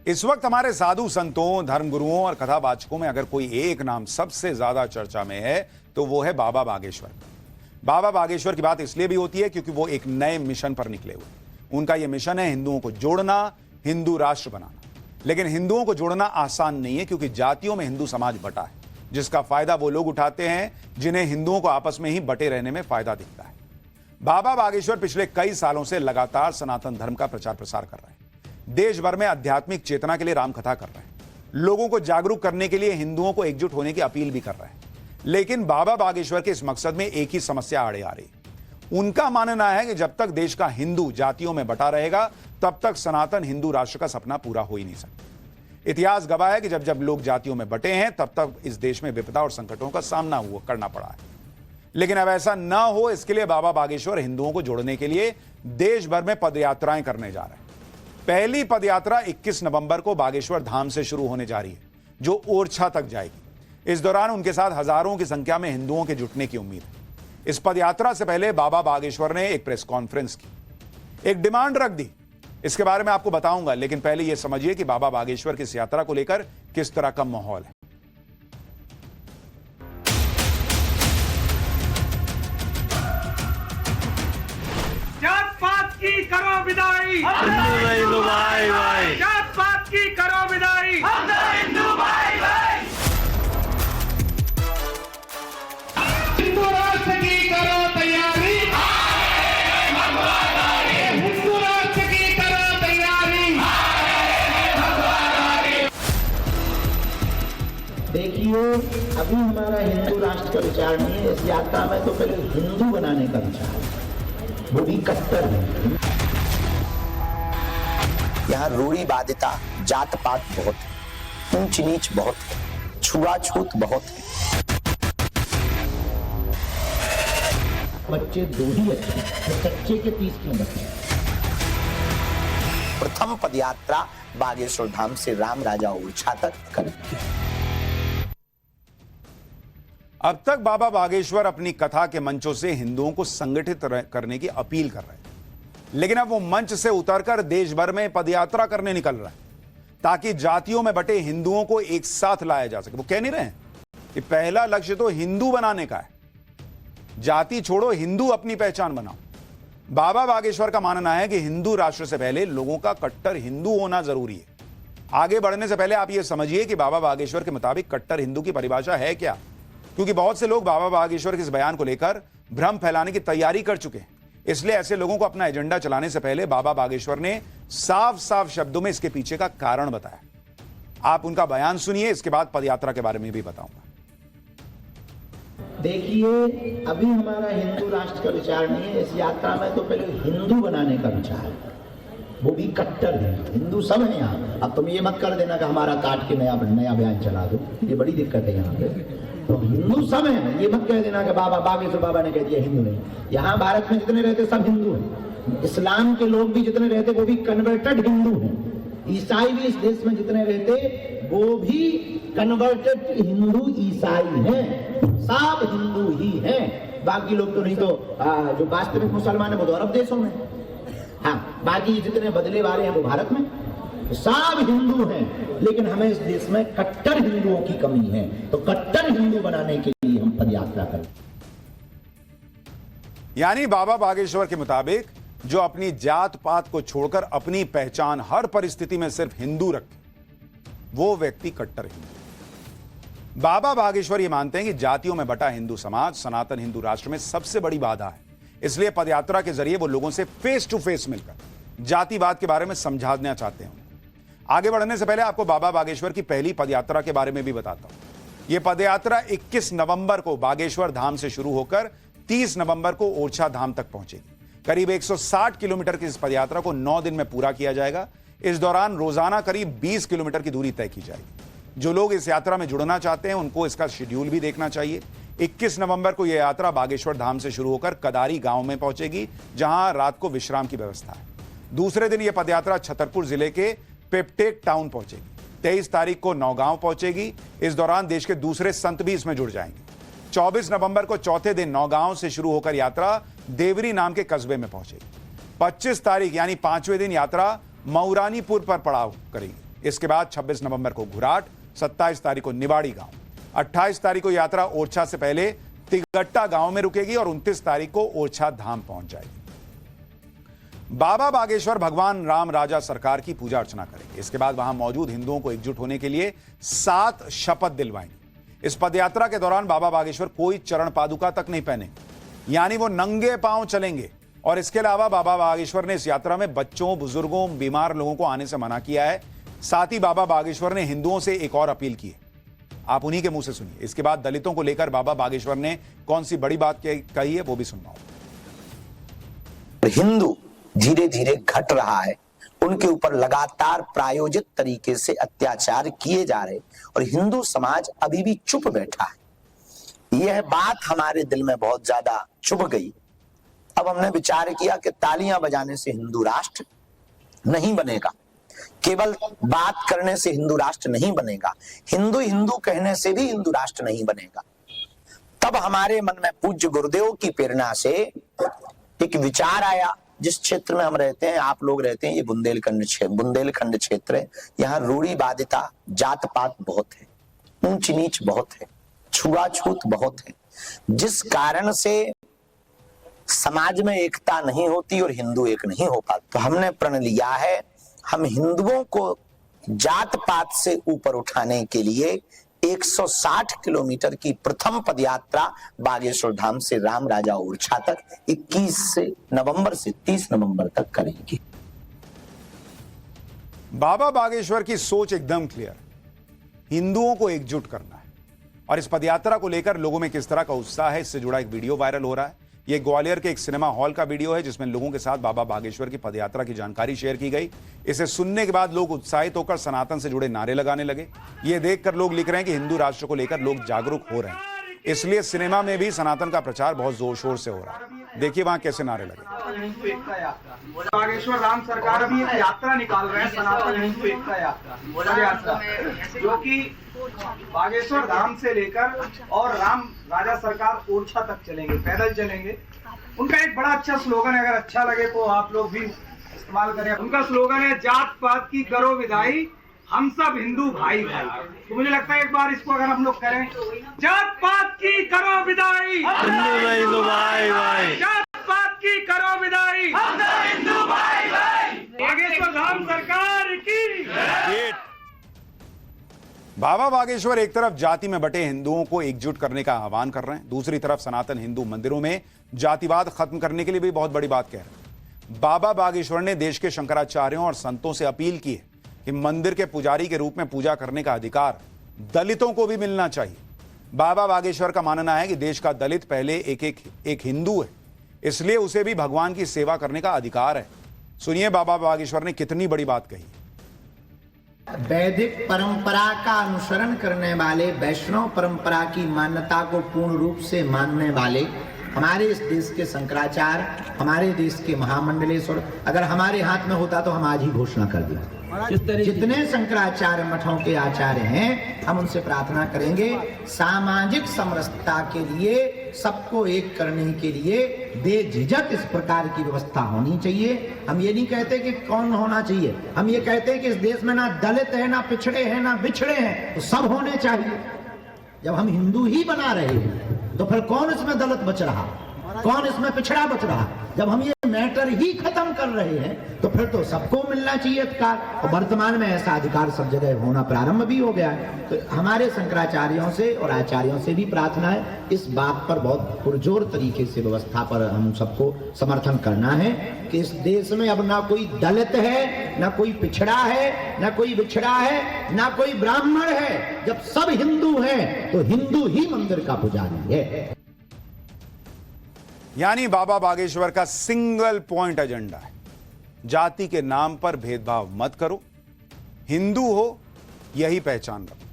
इस वक्त हमारे साधु संतों, धर्मगुरुओं और कथावाचकों में अगर कोई एक नाम सबसे ज्यादा चर्चा में है तो वो है बाबा बागेश्वर। बाबा बागेश्वर की बात इसलिए भी होती है क्योंकि वो एक नए मिशन पर निकले हुए। उनका यह मिशन है हिंदुओं को जोड़ना, हिंदू राष्ट्र बनाना। लेकिन हिंदुओं को जोड़ना आसान नहीं है क्योंकि जातियों में हिंदू समाज बटा है, जिसका फायदा वो लोग उठाते हैं जिन्हें हिंदुओं को आपस में ही बटे रहने में फायदा दिखता है। बाबा बागेश्वर पिछले कई सालों से लगातार सनातन धर्म का प्रचार प्रसार कर रहे हैं। देश भर में आध्यात्मिक चेतना के लिए रामकथा कर रहे हैं। लोगों को जागरूक करने के लिए हिंदुओं को एकजुट होने की अपील भी कर रहे हैं। लेकिन बाबा बागेश्वर के इस मकसद में एक ही समस्या आड़े आ रही। उनका मानना है कि जब तक देश का हिंदू जातियों में बटा रहेगा तब तक सनातन हिंदू राष्ट्र का सपना पूरा हो ही नहीं सकता। इतिहास गवाह है कि जब जब लोग जातियों में बटे हैं तब तक इस देश में विपदा और संकटों का सामना करना पड़ा है। लेकिन अब ऐसा ना हो, इसके लिए बाबा बागेश्वर हिंदुओं को जोड़ने के लिए देश भर में पदयात्राएं करने जा रहे हैं। पहली पदयात्रा 21 नवंबर को बागेश्वर धाम से शुरू होने जा रही है, जो ओरछा तक जाएगी। इस दौरान उनके साथ हजारों की संख्या में हिंदुओं के जुटने की उम्मीद है। इस पदयात्रा से पहले बाबा बागेश्वर ने एक प्रेस कॉन्फ्रेंस की, एक डिमांड रख दी। इसके बारे में आपको बताऊंगा, लेकिन पहले यह समझिए कि बाबा बागेश्वर की इस यात्रा को लेकर किस तरह का माहौल है। जात पात की करो विदाई, हिंदू भाई भाई, जात पात की करो विदाई, हम तो हिंदू भाई भाई। हिंदू राष्ट्र की करो तैयारी, हिंदू राष्ट्र की करो तैयारी। देखिए, अभी हमारा हिंदू राष्ट्र का विचार नहीं है। इस यात्रा में तो पहले हिंदू बनाने का विचार है, वो भी कट्टर है। यहाँ रूढ़िवादिता, जात पात बहुत है, ऊंच नीच बहुत है, छुआछूत बहुत है। बच्चे दो ही अच्छे हैं, कच्चे के 30 क्यों बच्चे। प्रथम पदयात्रा बागेश्वर धाम से राम राजा ओरछा तक करेंगे। अब तक बाबा बागेश्वर अपनी कथा के मंचों से हिंदुओं को संगठित करने की अपील कर रहे हैं, लेकिन अब वो मंच से उतरकर देश भर में पदयात्रा करने निकल रहा है ताकि जातियों में बटे हिंदुओं को एक साथ लाया जा सके। वो कह नहीं रहे हैं कि पहला लक्ष्य तो हिंदू बनाने का है, जाति छोड़ो, हिंदू अपनी पहचान बनाओ। बाबा बागेश्वर का मानना है कि हिंदू राष्ट्र से पहले लोगों का कट्टर हिंदू होना जरूरी है। आगे बढ़ने से पहले आप यह समझिए कि बाबा बागेश्वर के मुताबिक कट्टर हिंदू की परिभाषा है क्या, क्योंकि बहुत से लोग बाबा बागेश्वर के इस बयान को लेकर भ्रम फैलाने की तैयारी कर चुके हैं। इसलिए ऐसे लोगों को अपना एजेंडा चलाने से पहले बाबा बागेश्वर ने साफ साफ शब्दों में इसके पीछे का कारण बताया। आप उनका बयान सुनिए, इसके बाद पदयात्रा के बारे में भी बताऊंगा। देखिए, अभी हमारा हिंदू राष्ट्र का विचार नहीं है। इस यात्रा में तो पहले हिंदू बनाने का विचार है, वो भी कट्टर हिंदू। हिंदू सब है यहाँ। अब तुम ये मत कर देना कि हमारा काट के नया बयान चला दो, ये बड़ी दिक्कत है यहाँ पे। तो हिंदू सब है, ये मत कह देना कि बाबा बागेश्वर बाबा ने कह दिया हिंदू नहीं। यहाँ भारत में जितने रहते सब हिंदू हैं। इस्लाम के लोग भी जितने रहते वो भी कन्वर्टेड हिंदू हैं। ईसाई भी इस देश में जितने रहते वो भी कन्वर्टेड हिंदू ईसाई हैं। सब हिंदू ही हैं। बाकी लोग तो नहीं, तो जो वास्तविक मुसलमान है वो तो अरब देशों में। हाँ, बाकी जितने बदले वाले हैं वो भारत में। सब हिंदू हैं, लेकिन हमें इस देश में कट्टर हिंदुओं की कमी है। तो कट्टर हिंदू बनाने के लिए हम पदयात्रा करें। यानी बाबा बागेश्वर के मुताबिक जो अपनी जात पात को छोड़कर अपनी पहचान हर परिस्थिति में सिर्फ हिंदू रखे, वो व्यक्ति कट्टर हिंदू। बाबा बागेश्वर ये मानते हैं कि जातियों में बटा हिंदू समाज सनातन हिंदू राष्ट्र में सबसे बड़ी बाधा है। इसलिए पदयात्रा के जरिए वो लोगों से फेस टू फेस मिलकर जातिवाद के बारे में समझाना चाहते हैं। आगे बढ़ने से पहले आपको बाबा बागेश्वर की पहली पदयात्रा के बारे में भी बताता हूं। यह पदयात्रा 21 नवंबर को बागेश्वर धाम से शुरू होकर 30 नवंबर को ओरछा धाम तक पहुंचेगी। करीब 160 किलोमीटर की इस पदयात्रा को 9 दिन में पूरा किया जाएगा। इस दौरान रोजाना करीब 20 किलोमीटर की दूरी तय की जाएगी। जो लोग इस यात्रा में जुड़ना चाहते हैं उनको इसका शेड्यूल भी देखना चाहिए। 21 नवंबर को यह यात्रा बागेश्वर धाम से शुरू होकर कदारी गांव में पहुंचेगी, जहां रात को विश्राम की व्यवस्था है। दूसरे दिन यह पदयात्रा छतरपुर जिले के पेपटेक टाउन पहुंचेगी। 23 तारीख को नौगांव पहुंचेगी। इस दौरान देश के दूसरे संत भी इसमें जुड़ जाएंगे। 24 नवंबर को चौथे दिन नौगांव से शुरू होकर यात्रा देवरी नाम के कस्बे में पहुंचेगी। 25 तारीख यानी 5वें दिन यात्रा मऊरानीपुर पर पड़ाव करेगी। इसके बाद 26 नवंबर को घुराट, 27 तारीख को निवाड़ी गांव, 28 तारीख को यात्रा ओरछा से पहले तिगट्टा गांव में रुकेगी और 29 तारीख को ओरछा धाम पहुंच जाएगी। बाबा बागेश्वर भगवान राम राजा सरकार की पूजा अर्चना करेंगे। इसके बाद वहां मौजूद हिंदुओं को एकजुट होने के लिए 7 शपथ दिलवाएंगे। इस पदयात्रा के दौरान बाबा बागेश्वर कोई चरण पादुका तक नहीं पहनेंगे, यानी वो नंगे पांव चलेंगे। और इसके अलावा बाबा बागेश्वर ने इस यात्रा में बच्चों, बुजुर्गों, बीमार लोगों को आने से मना किया है। साथ ही बाबा बागेश्वर ने हिंदुओं से एक और अपील की है, आप उन्हीं के मुंह से सुनिए। इसके बाद दलितों को लेकर बाबा बागेश्वर ने कौन सी बड़ी बात कही है वो भी सुनवाओ। हिंदू धीरे धीरे घट रहा है, उनके ऊपर लगातार प्रायोजित तरीके से अत्याचार किए जा रहे और हिंदू समाज अभी भी चुप बैठा है। यह बात हमारे दिल में बहुत ज्यादा चुभ गई। अब हमने विचार किया कि तालियां बजाने से हिंदू राष्ट्र नहीं बनेगा, केवल बात करने से हिंदू राष्ट्र नहीं बनेगा, हिंदू हिंदू कहने से भी हिंदू राष्ट्र नहीं बनेगा। तब हमारे मन में पूज्य गुरुदेव की प्रेरणा से एक विचार आया। जिस क्षेत्र में हम रहते हैं, आप लोग रहते हैं, ये बुंदेलखंड क्षेत्र है। यहाँ रूढ़िवादिता, जात पात बहुत है, ऊंच नीच बहुत है, छुआछूत बहुत है, जिस कारण से समाज में एकता नहीं होती और हिंदू एक नहीं हो पाते। तो हमने प्रण लिया है, हम हिंदुओं को जात पात से ऊपर उठाने के लिए 160 किलोमीटर की प्रथम पदयात्रा बागेश्वर धाम से राम राजा ओरछा तक 21 नवंबर से 30 नवंबर तक करेंगे। बाबा बागेश्वर की सोच एकदम क्लियर, हिंदुओं को एकजुट करना है। और इस पदयात्रा को लेकर लोगों में किस तरह का उत्साह है, इससे जुड़ा एक वीडियो वायरल हो रहा है। यह ग्वालियर के एक सिनेमा हॉल का वीडियो है, जिसमें लोगों के साथ बाबा बागेश्वर की पदयात्रा की जानकारी शेयर की गई। इसे सुनने के बाद लोग उत्साहित होकर सनातन से जुड़े नारे लगाने लगे। ये देखकर लोग लिख रहे हैं कि हिंदू राष्ट्र को लेकर लोग जागरूक हो रहे हैं, इसलिए सिनेमा में भी सनातन का प्रचार बहुत जोर शोर से हो रहा है। देखिए वहां कैसे नारे लगे। हिंदू एकता यात्रा, बागेश्वर राम सरकार अभी एक यात्रा निकाल रहे हैं, सनातन हिंदू एकता यात्रा, जो कि बागेश्वर धाम से लेकर और राम राजा सरकार ओरछा तक चलेंगे, पैदल चलेंगे। उनका एक बड़ा अच्छा स्लोगन है, अगर अच्छा लगे तो आप लोग भी इस्तेमाल करें। उनका स्लोगन है, जात पात की करो विदाई, हम सब हिंदू भाई भाई। तो मुझे लगता है एक बार इसको अगर हम लोग करें, जात पात की करो विदाई, हिंदू भाई भाई, जात पात की करो विदाई, हम सब हिंदू भाई भाई, बागेश्वर धाम सरकार की। बाबा बागेश्वर एक तरफ जाति में बटे हिंदुओं को एकजुट करने का आह्वान कर रहे हैं, दूसरी तरफ सनातन हिंदू मंदिरों में जातिवाद खत्म करने के लिए भी बहुत बड़ी बात कह रहे हैं। बाबा बागेश्वर ने देश के शंकराचार्यों और संतों से अपील की है कि मंदिर के पुजारी के रूप में पूजा करने का अधिकार दलितों को भी मिलना चाहिए। बाबा बागेश्वर का मानना है कि देश का दलित पहले एक हिंदू है, इसलिए उसे भी भगवान की सेवा करने का अधिकार है। सुनिए बाबा बागेश्वर ने कितनी बड़ी बात कही। वैदिक परंपरा का अनुसरण करने वाले, वैष्णव परंपरा की मान्यता को पूर्ण रूप से मानने वाले हमारे इस देश के शंकराचार्य, हमारे देश के महामंडलेश्वर, अगर हमारे हाथ में होता तो हम आज ही घोषणा कर देते। जितने शंकराचार्य मठों के आचार्य हैं, हम उनसे प्रार्थना करेंगे सामाजिक समरसता के लिए, सबको एक करने के लिए बेझिझक इस प्रकार की व्यवस्था होनी चाहिए। हम ये नहीं कहते कि कौन होना चाहिए, हम ये कहते हैं कि इस देश में ना दलित है, ना पिछड़े हैं, ना बिछड़े हैं, तो सब होने चाहिए। जब हम हिंदू ही बना रहे हैं तो फिर कौन इसमें दलित बच रहा, कौन इसमें पिछड़ा बच रहा? जब हम ये मैटर ही खत्म कर रहे हैं तो फिर तो सबको मिलना चाहिए अधिकार, और वर्तमान में ऐसा अधिकार सब जगह होना प्रारंभ भी हो गया है। तो हमारे शंकराचार्यों से और आचार्यों से भी प्रार्थना है, इस बात पर बहुत पुरजोर तरीके से व्यवस्था पर हम सबको समर्थन करना है कि इस देश में अब ना कोई दलित है, ना कोई पिछड़ा है, ना कोई बिछड़ा है, ना कोई ब्राह्मण है। जब सब हिंदू हैं तो हिंदू ही मंदिर का पुजारी है। यानी बाबा बागेश्वर का सिंगल पॉइंट एजेंडा है, जाति के नाम पर भेदभाव मत करो, हिंदू हो यही पहचान रखो।